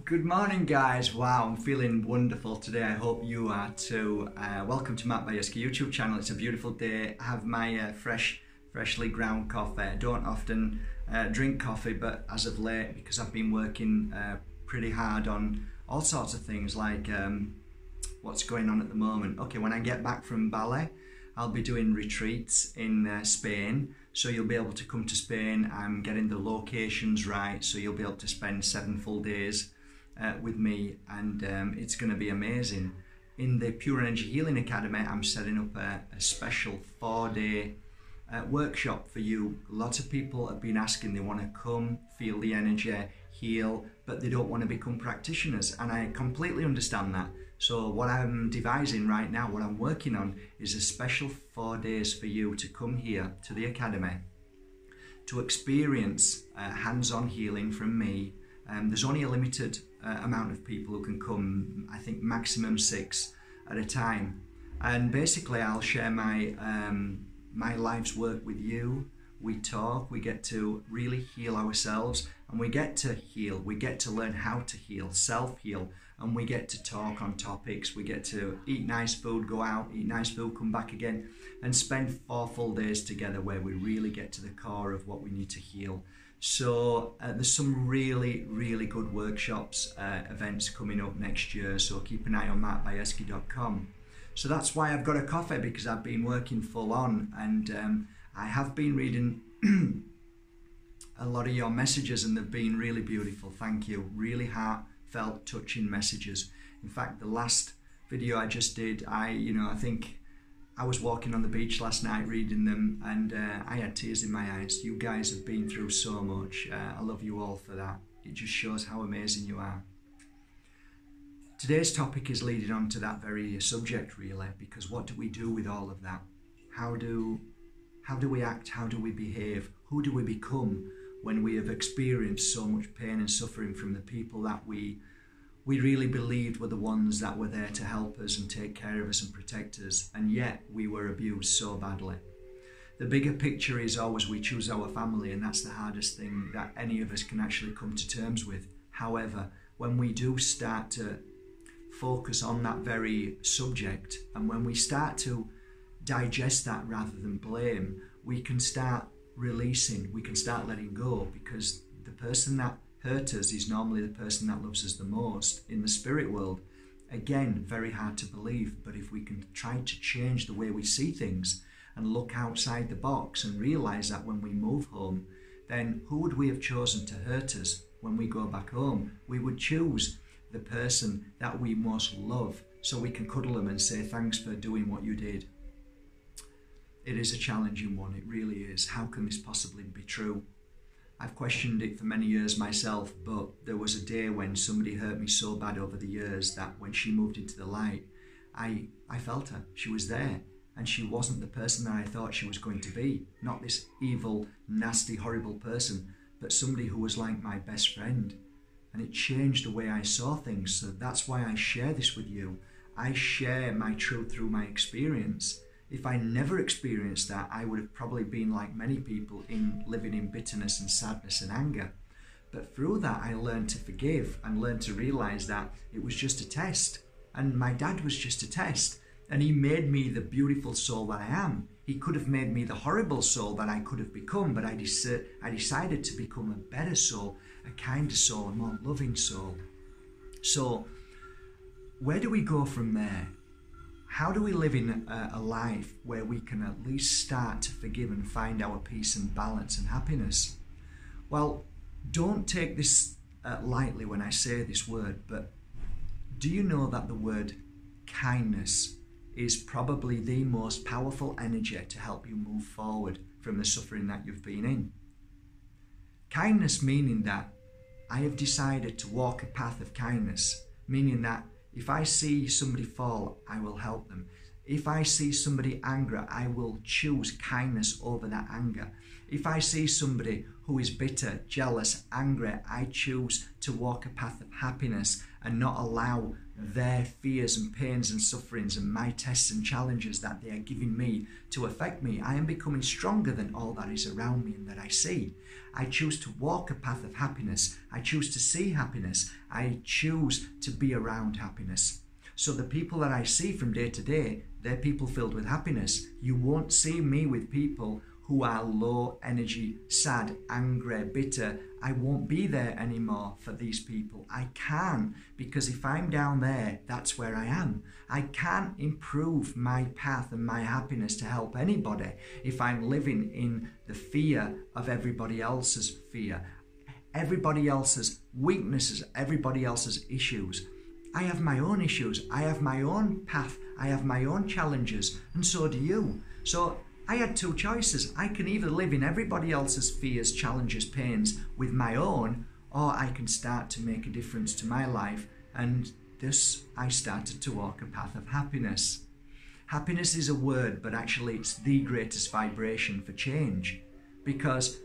Good morning, guys. Wow, I'm feeling wonderful today. I hope you are too. Welcome to Mark Bajerski YouTube channel. It's a beautiful day. I have my freshly ground coffee. I don't often drink coffee, but as of late, because I've been working pretty hard on all sorts of things like what's going on at the moment. Okay, when I get back from ballet, I'll be doing retreats in Spain. So you'll be able to come to Spain. I'm getting the locations right, so you'll be able to spend 7 full days with me, and it's going to be amazing. In the Pure Energy Healing Academy, I'm setting up a special 4-day workshop for you. Lots of people have been asking, they want to come, feel the energy, heal, but they don't want to become practitioners, and I completely understand that. So what I'm devising right now, what I'm working on, is a special 4 days for you to come here to the Academy to experience hands-on healing from me. There's only a limited amount of people who can come, I think maximum 6 at a time. And basically I'll share my, my life's work with you. We talk, we get to really heal ourselves, and we get to heal, we get to learn how to heal, self-heal, and we get to talk on topics, we get to eat nice food, go out, eat nice food, come back again, and spend 4 full days together where we really get to the core of what we need to heal. So there's some really good workshops, events coming up next year, so keep an eye on markbajerski.com. So that's why I've got a coffee, because I've been working full on, and I have been reading a lot of your messages, and they've been really beautiful. Thank you. Really heartfelt, touching messages. In fact, the last video I just did, I think I was walking on the beach last night reading them, and I had tears in my eyes. You guys have been through so much. I love you all for that. It just shows how amazing you are. Today's topic is leading on to that very subject, really, because what do we do with all of that? How do we act? How do we behave? Who do we become when we have experienced so much pain and suffering from the people that we really believed were the ones that were there to help us and take care of us and protect us, and yet we were abused so badly? The bigger picture is always we choose our family, and that's the hardest thing that any of us can actually come to terms with. However, when we do start to focus on that very subject, and when we start to digest that rather than blame, we can start releasing, we can start letting go, because the person that hurt us is normally the person that loves us the most in the spirit world. Again, very hard to believe, but if we can try to change the way we see things and look outside the box and realize that when we move home, then who would we have chosen to hurt us when we go back home? We would choose the person that we most love, so we can cuddle them and say, thanks for doing what you did. It is a challenging one, it really is. How can this possibly be true? I've questioned it for many years myself, but there was a day when somebody hurt me so bad over the years that when she moved into the light, I felt her. She was there, and she wasn't the person that I thought she was going to be. Not this evil, nasty, horrible person, but somebody who was like my best friend. And it changed the way I saw things, so that's why I share this with you. I share my truth through my experience. If I never experienced that, I would have probably been like many people, living in bitterness and sadness and anger. But through that, I learned to forgive and learned to realize that it was just a test. And my dad was just a test. And he made me the beautiful soul that I am. He could have made me the horrible soul that I could have become, but I decided to become a better soul, a kinder soul, a more loving soul. So where do we go from there? How do we live in a life where we can at least start to forgive and find our peace and balance and happiness? Well, don't take this lightly when I say this word, but do you know that the word kindness is probably the most powerful energy to help you move forward from the suffering that you've been in? Kindness meaning that I have decided to walk a path of kindness, meaning that if I see somebody fall, I will help them. If I see somebody angry, I will choose kindness over that anger. If I see somebody who is bitter, jealous, angry, I choose to walk a path of happiness and not allow their fears and pains and sufferings and my tests and challenges that they are giving me to affect me. I am becoming stronger than all that is around me and that I see. I choose to walk a path of happiness. I choose to see happiness. I choose to be around happiness. So the people that I see from day to day, they're people filled with happiness. You won't see me with people who are low energy, sad, angry, bitter. I won't be there anymore for these people. I can, because if I'm down there, that's where I am. I can't improve my path and my happiness to help anybody if I'm living in the fear of everybody else's fear, everybody else's weaknesses, everybody else's issues. I have my own issues. I have my own path. I have my own challenges, and so do you. So I had two choices. I can either live in everybody else's fears, challenges, pains with my own, or I can start to make a difference to my life. And thus I started to walk a path of happiness. Happiness is a word, but actually it's the greatest vibration for change, because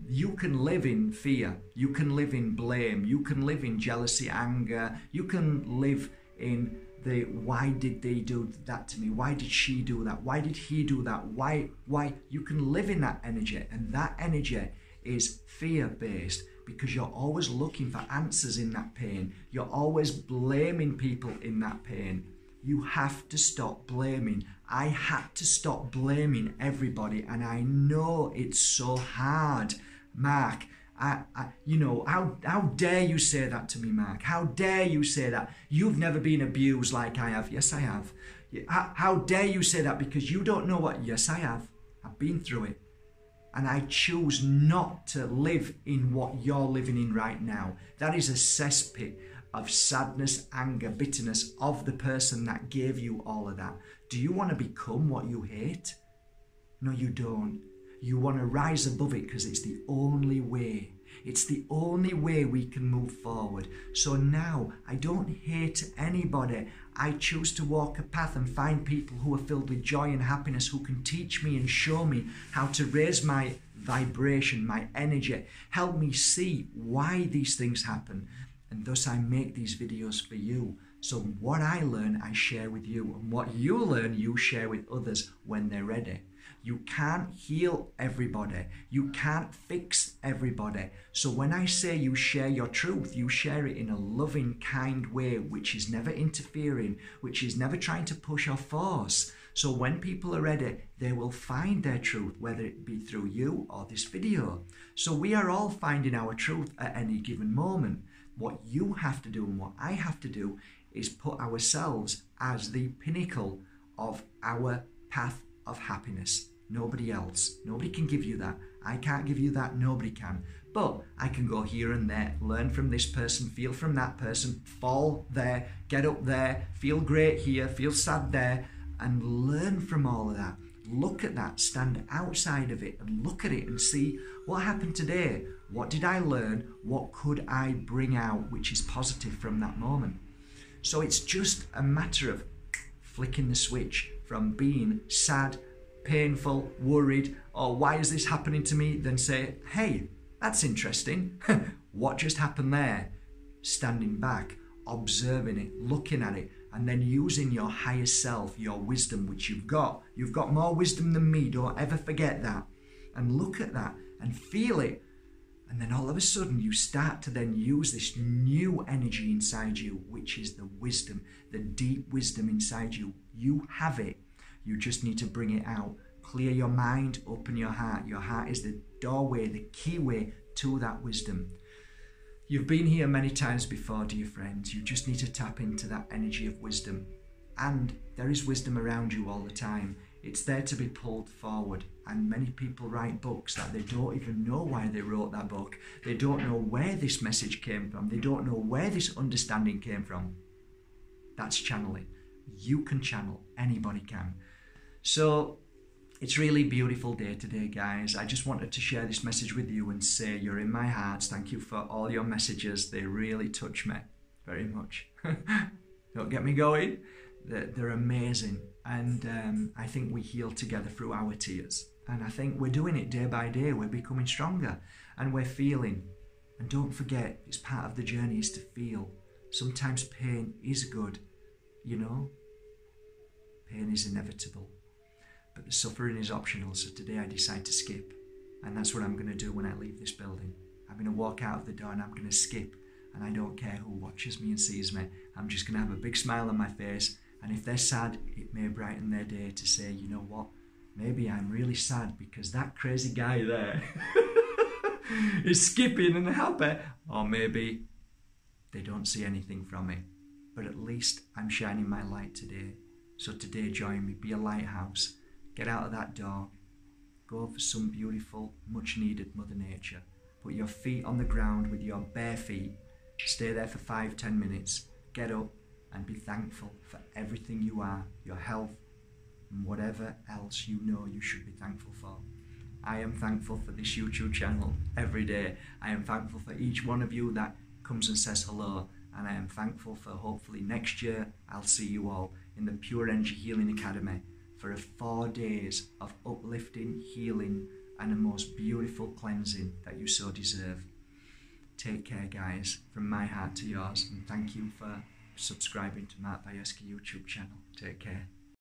you can live in fear, you can live in blame, you can live in jealousy, anger, you can live in the why did they do that to me, why did she do that, why did he do that, why, you can live in that energy, and that energy is fear-based, because you're always looking for answers in that pain, you're always blaming people in that pain. You have to stop blaming. I had to stop blaming everybody, and I know it's so hard. Mark, you know, how dare you say that to me, Mark? How dare you say that? You've never been abused like I have. Yes, I have. How dare you say that because you don't know what? Yes, I have. I've been through it. And I choose not to live in what you're living in right now. That is a cesspit of sadness, anger, bitterness of the person that gave you all of that. Do you want to become what you hate? No, you don't. You want to rise above it because it's the only way. It's the only way we can move forward. So now I don't hate anybody. I choose to walk a path and find people who are filled with joy and happiness, who can teach me and show me how to raise my vibration, my energy, help me see why these things happen. And thus I make these videos for you. So what I learn, I share with you. And what you learn, you share with others when they're ready. You can't heal everybody. You can't fix everybody. So when I say you share your truth, you share it in a loving, kind way, which is never interfering, which is never trying to push or force. So when people are ready, they will find their truth, whether it be through you or this video. So we are all finding our truth at any given moment. What you have to do and what I have to do is put ourselves as the pinnacle of our path of happiness. Nobody else. Nobody can give you that. I can't give you that. Nobody can. But I can go here and there, learn from this person, feel from that person, fall there, get up there, feel great here, feel sad there, and learn from all of that. Look at that, stand outside of it and look at it and see what happened today. What did I learn? What could I bring out which is positive from that moment? So it's just a matter of flicking the switch from being sad, painful, worried, or why is this happening to me, then say, hey, that's interesting. What just happened there? Standing back, observing it, looking at it, and then using your higher self, your wisdom, which you've got. You've got more wisdom than me, don't ever forget that. And look at that and feel it. And then all of a sudden you start to then use this new energy inside you, which is the wisdom, the deep wisdom inside you. You have it. You just need to bring it out. Clear your mind, open your heart. Your heart is the doorway, the keyway to that wisdom. You've been here many times before, dear friends. You just need to tap into that energy of wisdom. And there is wisdom around you all the time. It's there to be pulled forward. And many people write books that they don't even know why they wrote that book. They don't know where this message came from. They don't know where this understanding came from. That's channeling. You can channel. Anybody can. So it's really a beautiful day today, guys. I just wanted to share this message with you and say you're in my heart. Thank you for all your messages. They really touch me very much. Don't get me going. They're amazing, and I think we heal together through our tears. And I think we're doing it day by day. We're becoming stronger, and we're feeling. And don't forget, it's part of the journey is to feel. Sometimes pain is good, you know. Pain is inevitable, but the suffering is optional. So today I decide to skip, and that's what I'm going to do when I leave this building. I'm going to walk out of the door and I'm going to skip, and I don't care who watches me and sees me. I'm just going to have a big smile on my face, and if they're sad, it may brighten their day to say, you know what, maybe I'm really sad because that crazy guy there is skipping and happy. Or maybe they don't see anything from it, but at least I'm shining my light today. So today join me, be a lighthouse, get out of that door, go for some beautiful, much needed Mother Nature. Put your feet on the ground with your bare feet, stay there for 5-10 minutes, get up and be thankful for everything you are, your health, and whatever else you know you should be thankful for. I am thankful for this YouTube channel every day. I am thankful for each one of you that comes and says hello, and I am thankful for hopefully next year I'll see you all in the Pure Energy Healing Academy for 4 days of uplifting, healing, and a most beautiful cleansing that you so deserve. Take care, guys, from my heart to yours, and thank you for subscribing to Mark Bajerski YouTube channel. Take care.